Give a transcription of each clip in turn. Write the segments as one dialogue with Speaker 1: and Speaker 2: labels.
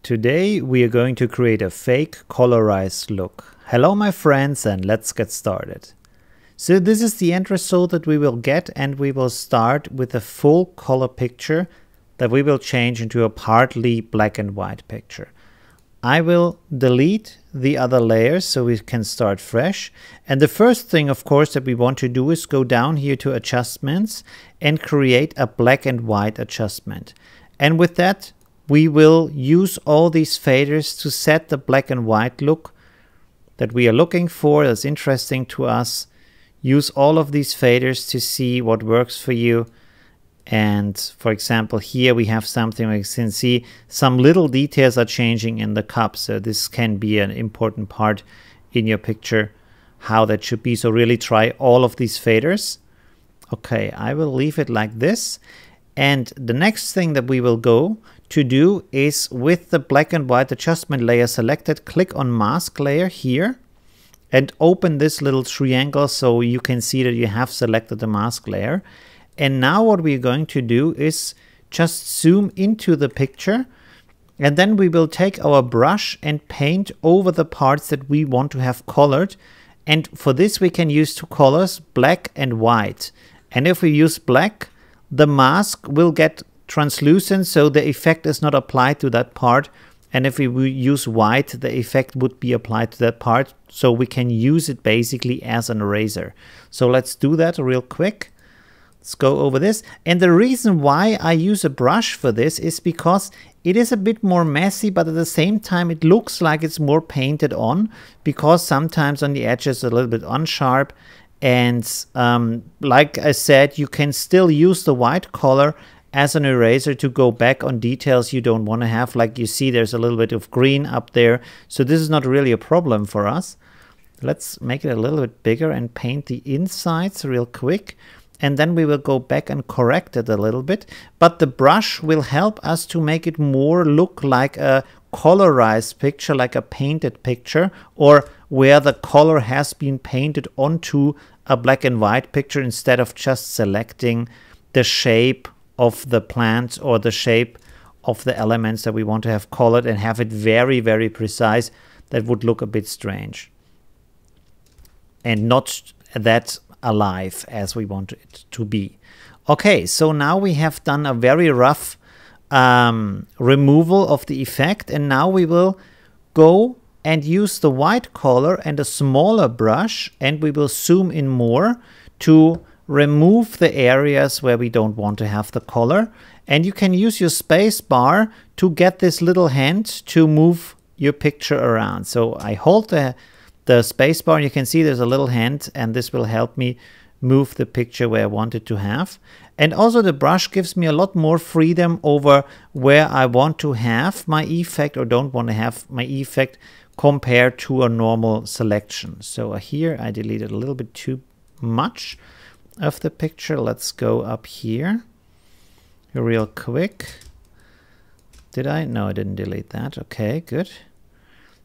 Speaker 1: Today we are going to create a fake colorized look. Hello my friends, and let's get started. So this is the end result that we will get, and we will start with a full color picture that we will change into a partly black and white picture. I will delete the other layers so we can start fresh. And the first thing, of course, that we want to do is go down here to adjustments and create a black and white adjustment. And with that, we will use all these faders to set the black and white look that we are looking for, that's interesting to us. Use all of these faders to see what works for you. And for example, here we have something where you can see some little details are changing in the cup. So this can be an important part in your picture, how that should be. So really try all of these faders. Okay, I will leave it like this. And the next thing that we will go to do is, with the black and white adjustment layer selected, click on mask layer here and open this little triangle so you can see that you have selected the mask layer. And now what we're going to do is just zoom into the picture, and then we will take our brush and paint over the parts that we want to have colored. And for this we can use two colors, black and white. And if we use black, the mask will get translucent, so the effect is not applied to that part. And if we use white, the effect would be applied to that part, so we can use it basically as an eraser. So let's do that real quick. Let's go over this. And the reason why I use a brush for this is because it is a bit more messy, but at the same time it looks like it's more painted on, because sometimes on the edges a little bit unsharp. And like I said, you can still use the white color as an eraser to go back on details you don't want to have. Like you see, there's a little bit of green up there. So this is not really a problem for us. Let's make it a little bit bigger and paint the insides real quick. And then we will go back and correct it a little bit. But the brush will help us to make it more look like a colorized picture, like a painted picture, or where the color has been painted onto a black and white picture, instead of just selecting the shape of the plant or the shape of the elements that we want to have colored and have it very, very precise. That would look a bit strange and not that alive as we want it to be. Okay, so now we have done a very rough removal of the effect, and now we will go and use the white color and a smaller brush, and we will zoom in more to remove the areas where we don't want to have the color. And you can use your space bar to get this little hand to move your picture around. So I hold the space bar, and you can see there's a little hand, and this will help me move the picture where I want it to have. And also the brush gives me a lot more freedom over where I want to have my effect or don't want to have my effect compared to a normal selection. So here I deleted a little bit too much of the picture. Let's go up here real quick. Did I? No, I didn't delete that. Okay, good.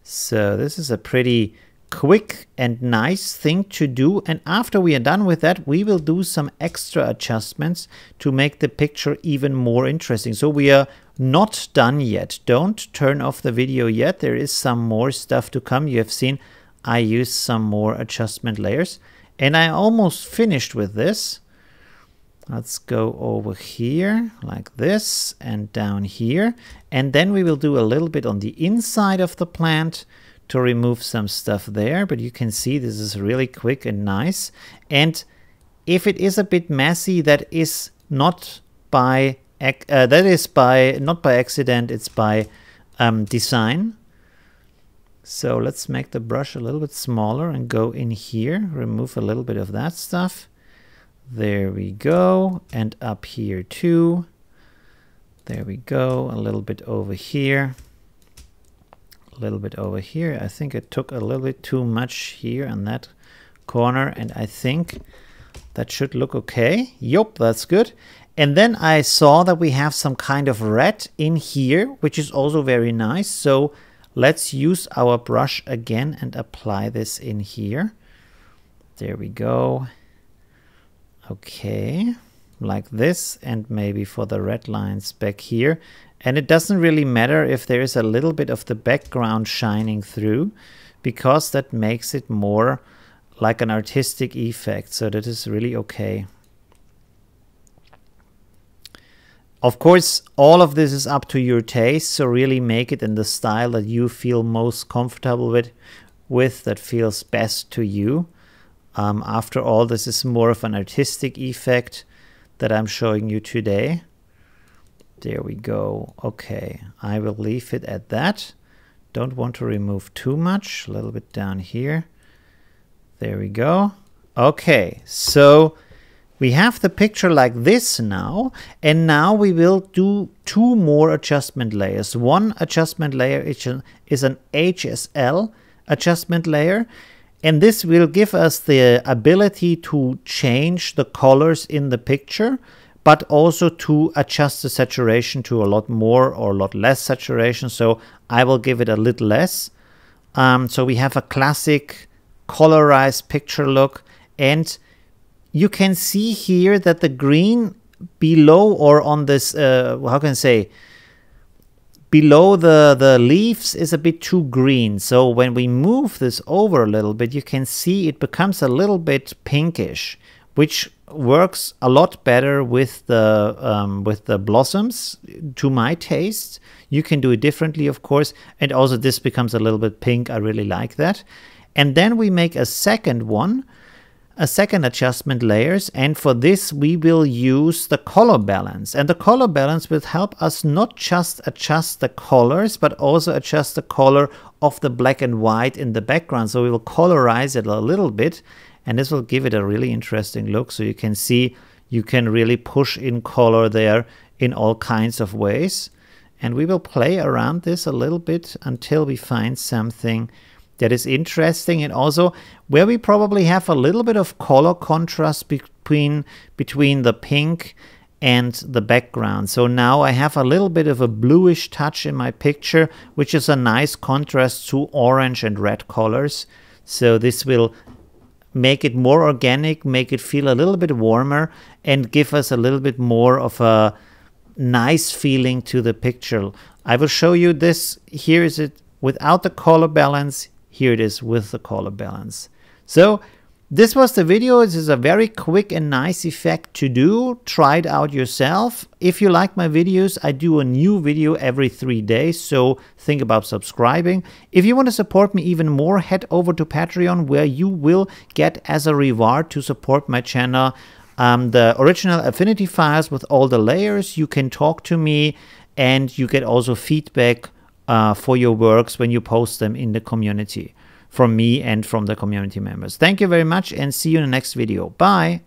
Speaker 1: So this is a pretty quick and nice thing to do. And after we are done with that, we will do some extra adjustments to make the picture even more interesting. So we are not done yet. Don't turn off the video yet. There is some more stuff to come. You have seen I used some more adjustment layers, and I almost finished with this. Let's go over here like this and down here. And then we will do a little bit on the inside of the plant to remove some stuff there. But you can see this is really quick and nice. And if it is a bit messy, that is not by not by accident, it's by design. So let's make the brush a little bit smaller and go in here, remove a little bit of that stuff. There we go. And up here too. There we go. A little bit over here. A little bit over here. I think it took a little bit too much here on that corner, and I think that should look okay. Yup, that's good. And then I saw that we have some kind of red in here, which is also very nice. So let's use our brush again and apply this in here. There we go. Okay, like this, and maybe for the red lines back here. And it doesn't really matter if there is a little bit of the background shining through, because that makes it more like an artistic effect. So that is really okay. Of course, all of this is up to your taste, so really make it in the style that you feel most comfortable with that feels best to you. After all, this is more of an artistic effect that I'm showing you today. There we go. Okay, I will leave it at that. Don't want to remove too much. A little bit down here. There we go. Okay, so we have the picture like this now, and now we will do 2 more adjustment layers. One adjustment layer is an HSL adjustment layer, and this will give us the ability to change the colors in the picture, but also to adjust the saturation to a lot more or a lot less saturation. So I will give it a little less. So we have a classic colorized picture look, and you can see here that the green below, or on this, how can I say, below the leaves is a bit too green. So when we move this over a little bit, you can see it becomes a little bit pinkish, which works a lot better with the blossoms to my taste. You can do it differently, of course, and also this becomes a little bit pink. I really like that. And then we make a second one, a second adjustment layers, and for this we will use the color balance. And the color balance will help us not just adjust the colors, but also adjust the color of the black and white in the background. So we will colorize it a little bit, and this will give it a really interesting look. So you can see you can really push in color there in all kinds of ways. And we will play around this a little bit until we find something that is interesting, and also where we probably have a little bit of color contrast between the pink and the background. So now I have a little bit of a bluish touch in my picture, which is a nice contrast to orange and red colors. So this will make it more organic, make it feel a little bit warmer, and give us a little bit more of a nice feeling to the picture. I will show you this. Here is it without the color balance. Here it is with the color balance. So this was the video. This is a very quick and nice effect to do. Try it out yourself. If you like my videos, I do a new video every 3 days, so think about subscribing. If you want to support me even more, head over to Patreon, where you will get as a reward to support my channel the original Affinity files with all the layers. You can talk to me, and you get also feedback for your works when you post them in the community from me and from the community members. Thank you very much, and see you in the next video. Bye.